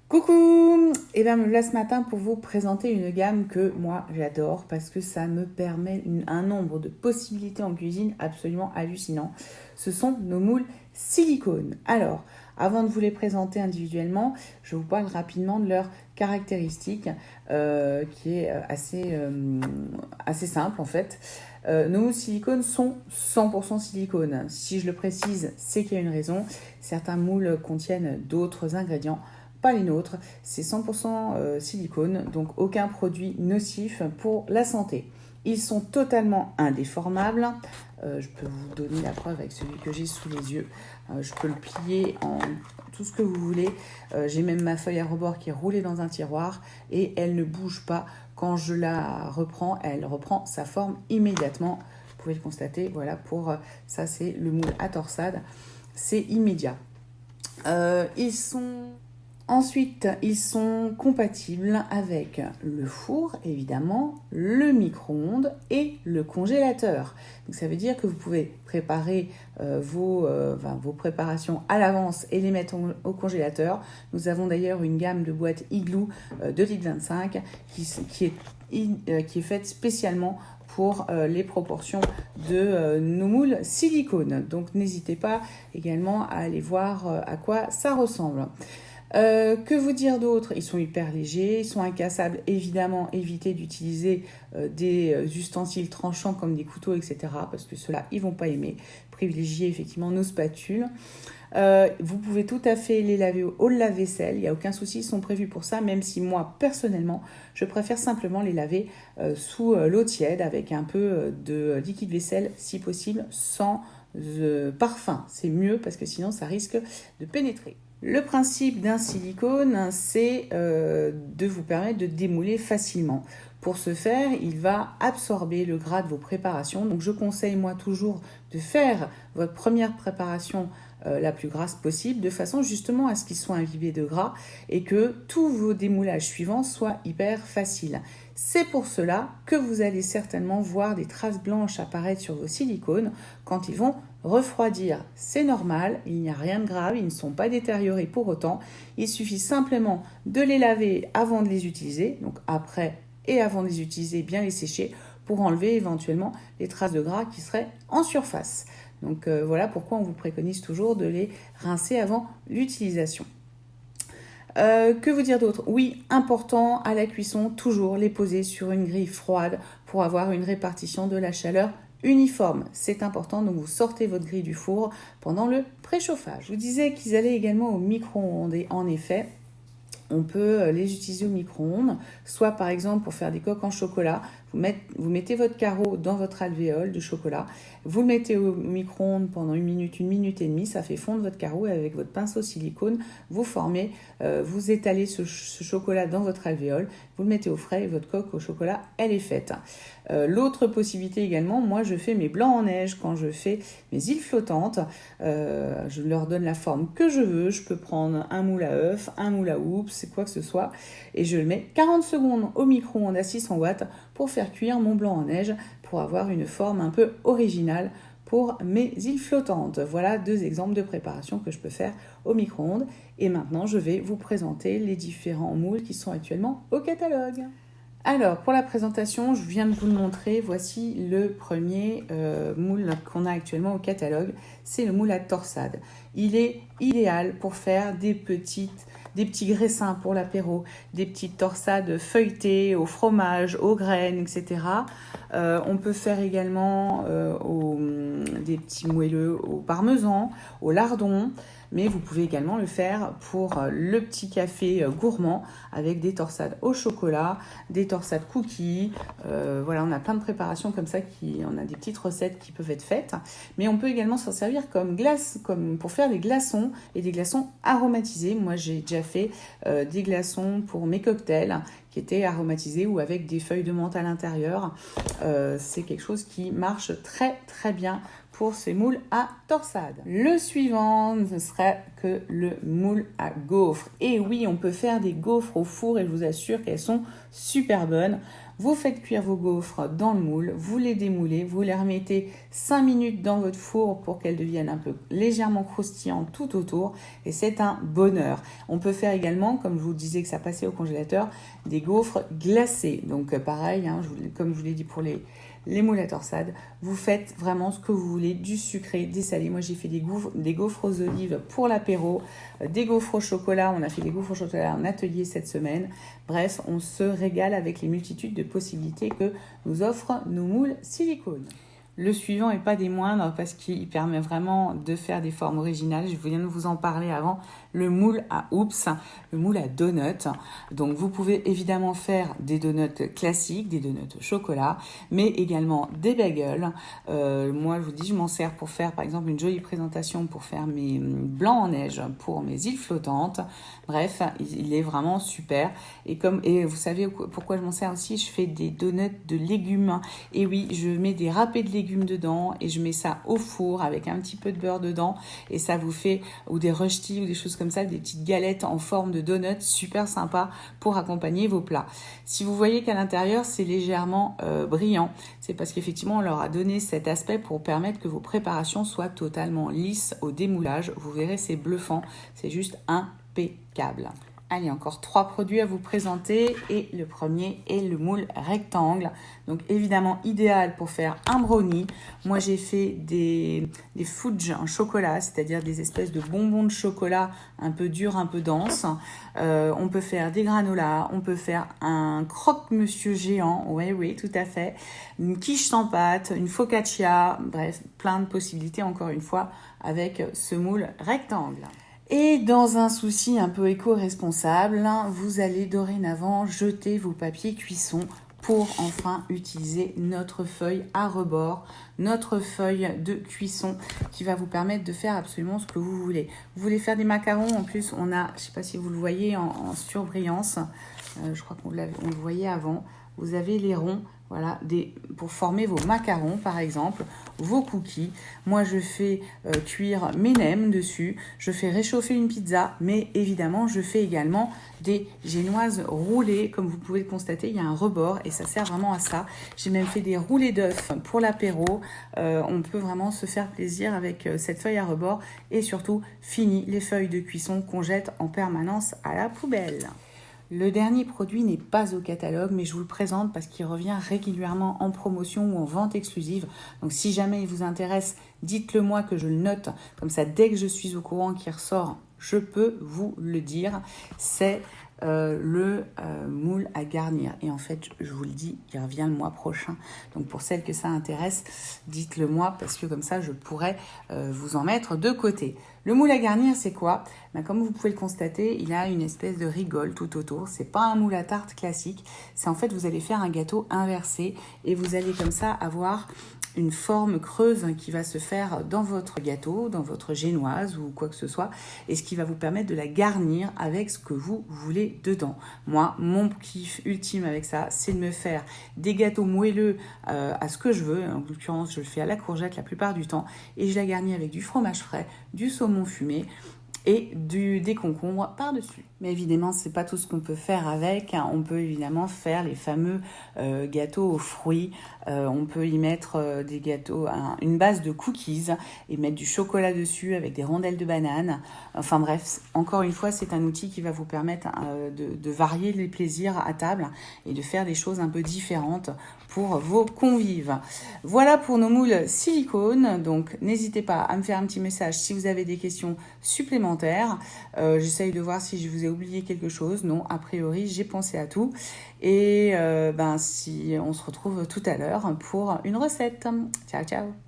Coucou! Et bien me voilà ce matin pour vous présenter une gamme que moi j'adore parce que ça me permet un nombre de possibilités en cuisine absolument hallucinant. Ce sont nos moules silicone. Alors, avant de vous les présenter individuellement, je vous parle rapidement de leurs caractéristiques qui est assez simple en fait. Nos moules silicone sont 100% silicone. Si je le précise, c'est qu'il y a une raison. Certains moules contiennent d'autres ingrédients, pas les nôtres. C'est 100% silicone, donc aucun produit nocif pour la santé. Ils sont totalement indéformables. Je peux vous donner la preuve avec celui que j'ai sous les yeux. Je peux le plier en tout ce que vous voulez. J'ai même ma feuille à rebord qui est roulée dans un tiroir et elle ne bouge pas. Quand je la reprends, elle reprend sa forme immédiatement. Vous pouvez le constater. Voilà, pour ça, c'est le moule à torsade. C'est immédiat. Ensuite, ils sont compatibles avec le four, évidemment, le micro-ondes et le congélateur. Donc, ça veut dire que vous pouvez préparer vos préparations à l'avance et les mettre au congélateur. Nous avons d'ailleurs une gamme de boîtes Igloo 2,25 litres qui est faite spécialement pour les proportions de nos moules silicone. Donc, n'hésitez pas également à aller voir à quoi ça ressemble. Que vous dire d'autre? Ils sont hyper légers, ils sont incassables. Évidemment, évitez d'utiliser des ustensiles tranchants comme des couteaux, etc. parce que ceux-là, ils vont pas aimer. Privilégiez effectivement nos spatules. Vous pouvez tout à fait les laver au lave-vaisselle, il n'y a aucun souci, ils sont prévus pour ça, même si moi, personnellement, je préfère simplement les laver sous l'eau tiède avec un peu de liquide vaisselle, si possible, sans parfum. C'est mieux parce que sinon, ça risque de pénétrer. Le principe d'un silicone, c'est de vous permettre de démouler facilement. Pour ce faire, il va absorber le gras de vos préparations. Donc je conseille moi toujours de faire votre première préparation la plus grasse possible, de façon justement à ce qu'ils soient imbibés de gras et que tous vos démoulages suivants soient hyper faciles. C'est pour cela que vous allez certainement voir des traces blanches apparaître sur vos silicones quand ils vont refroidir. C'est normal, il n'y a rien de grave, ils ne sont pas détériorés pour autant. Il suffit simplement de les laver avant de les utiliser, donc après et avant de les utiliser, bien les sécher pour enlever éventuellement les traces de gras qui seraient en surface. Donc voilà pourquoi on vous préconise toujours de les rincer avant l'utilisation. Que vous dire d'autre? Oui, important à la cuisson, toujours les poser sur une grille froide pour avoir une répartition de la chaleur uniforme. C'est important, donc vous sortez votre grille du four pendant le préchauffage. Je vous disais qu'ils allaient également au micro-ondes et en effet, on peut les utiliser au micro-ondes, soit par exemple pour faire des coques en chocolat. Vous mettez votre carreau dans votre alvéole de chocolat, vous le mettez au micro-ondes pendant une minute et demie, ça fait fondre votre carreau et avec votre pinceau silicone, vous étalez ce chocolat dans votre alvéole, vous le mettez au frais et votre coque au chocolat, elle est faite. L'autre possibilité également, moi je fais mes blancs en neige quand je fais mes îles flottantes. Je leur donne la forme que je veux. Je peux prendre un moule à œuf, un moule à oups, quoi que ce soit. Et je le mets 40 secondes au micro-ondes à 600 watts pour faire cuire mon blanc en neige pour avoir une forme un peu originale pour mes îles flottantes. Voilà 2 exemples de préparation que je peux faire au micro-ondes. Et maintenant, je vais vous présenter les différents moules qui sont actuellement au catalogue. Alors, pour la présentation, je viens de vous le montrer. Voici le premier moule qu'on a actuellement au catalogue. C'est le moule à torsade. Il est idéal pour faire des petits graissins pour l'apéro, des petites torsades feuilletées au fromage, aux graines, etc. On peut faire également des petits moelleux au parmesan, au lardon. Mais vous pouvez également le faire pour le petit café gourmand avec des torsades au chocolat, des torsades cookies. Voilà, on a plein de préparations comme ça, on a des petites recettes qui peuvent être faites. Mais on peut également s'en servir comme pour faire des glaçons et des glaçons aromatisés. Moi, j'ai déjà fait des glaçons pour mes cocktails qui étaient aromatisés ou avec des feuilles de menthe à l'intérieur. C'est quelque chose qui marche très très bien pour ces moules à torsade. Le suivant, ce serait que le moule à gaufres. Et oui, on peut faire des gaufres au four et je vous assure qu'elles sont super bonnes. Vous faites cuire vos gaufres dans le moule, vous les démoulez, vous les remettez 5 minutes dans votre four pour qu'elles deviennent un peu légèrement croustillantes tout autour et c'est un bonheur. On peut faire également, comme je vous disais que ça passait au congélateur, des gaufres glacées. Donc pareil, comme je vous l'ai dit pour les moules à torsade, vous faites vraiment ce que vous voulez, du sucré, des salés. Moi j'ai fait des gaufres aux olives pour l'apéro, des gaufres au chocolat, on a fait des gaufres au chocolat en atelier cette semaine. Bref, on se régale avec les multitudes de possibilités que nous offrent nos moules silicone. Le suivant n'est pas des moindres parce qu'il permet vraiment de faire des formes originales. Je viens de vous en parler avant. Le moule à oops, le moule à donut. Donc vous pouvez évidemment faire des donuts classiques, des donuts au chocolat, mais également des bagels. Moi je vous dis, je m'en sers pour faire par exemple une jolie présentation pour faire mes blancs en neige pour mes îles flottantes. Bref, il est vraiment super. Et vous savez pourquoi je m'en sers aussi, je fais des donuts de légumes. Et oui, je mets des râpés de légumes dedans et je mets ça au four avec un petit peu de beurre dedans et ça vous fait, ou des rösti ou des choses comme ça, des petites galettes en forme de donuts super sympa pour accompagner vos plats. Si vous voyez qu'à l'intérieur c'est légèrement brillant, c'est parce qu'effectivement on leur a donné cet aspect pour permettre que vos préparations soient totalement lisses au démoulage. Vous verrez, c'est bluffant, c'est juste impeccable. Allez, encore 3 produits à vous présenter et le premier est le moule rectangle. Donc évidemment idéal pour faire un brownie. Moi j'ai fait des fudge en chocolat, c'est-à-dire des espèces de bonbons de chocolat un peu durs, un peu denses. On peut faire des granolas, on peut faire un croque-monsieur géant, oui, tout à fait. Une quiche sans pâte, une focaccia, bref, plein de possibilités encore une fois avec ce moule rectangle. Et dans un souci un peu éco-responsable, vous allez dorénavant jeter vos papiers cuisson pour enfin utiliser notre feuille à rebord, notre feuille de cuisson qui va vous permettre de faire absolument ce que vous voulez. Vous voulez faire des macarons, en plus on a, je ne sais pas si vous le voyez en surbrillance, je crois qu'on le voyait avant, vous avez les ronds. Voilà, pour former vos macarons par exemple, vos cookies. Moi je fais cuire mes nems dessus, je fais réchauffer une pizza, mais évidemment je fais également des génoises roulées. Comme vous pouvez le constater, il y a un rebord et ça sert vraiment à ça. J'ai même fait des roulés d'œufs pour l'apéro. On peut vraiment se faire plaisir avec cette feuille à rebord et surtout fini les feuilles de cuisson qu'on jette en permanence à la poubelle. Le dernier produit n'est pas au catalogue, mais je vous le présente parce qu'il revient régulièrement en promotion ou en vente exclusive. Donc si jamais il vous intéresse, dites-le moi que je le note. Comme ça, dès que je suis au courant qu'il ressort, je peux vous le dire. C'est le moule à garnir. Et en fait, je vous le dis, il revient le mois prochain. Donc pour celles que ça intéresse, dites-le moi parce que comme ça, je pourrais vous en mettre de côté. Le moule à garnir, c'est quoi ? Comme vous pouvez le constater, il a une espèce de rigole tout autour. C'est pas un moule à tarte classique. C'est en fait, vous allez faire un gâteau inversé et vous allez comme ça avoir une forme creuse qui va se faire dans votre gâteau, dans votre génoise ou quoi que ce soit, et ce qui va vous permettre de la garnir avec ce que vous voulez dedans. Moi, mon kiff ultime avec ça, c'est de me faire des gâteaux moelleux à ce que je veux. En l'occurrence, je le fais à la courgette la plupart du temps, et je la garnis avec du fromage frais, du saumon fumé, et des concombres par-dessus. Mais évidemment, c'est pas tout ce qu'on peut faire avec. On peut évidemment faire les fameux gâteaux aux fruits. On peut y mettre des gâteaux, une base de cookies et mettre du chocolat dessus avec des rondelles de banane. Enfin bref, encore une fois, c'est un outil qui va vous permettre de varier les plaisirs à table et de faire des choses un peu différentes pour vos convives. Voilà pour nos moules silicone. Donc n'hésitez pas à me faire un petit message si vous avez des questions supplémentaires. J'essaye de voir si je vous ai oublié quelque chose. Non, a priori, j'ai pensé à tout. Et si on se retrouve tout à l'heure pour une recette. Ciao, ciao.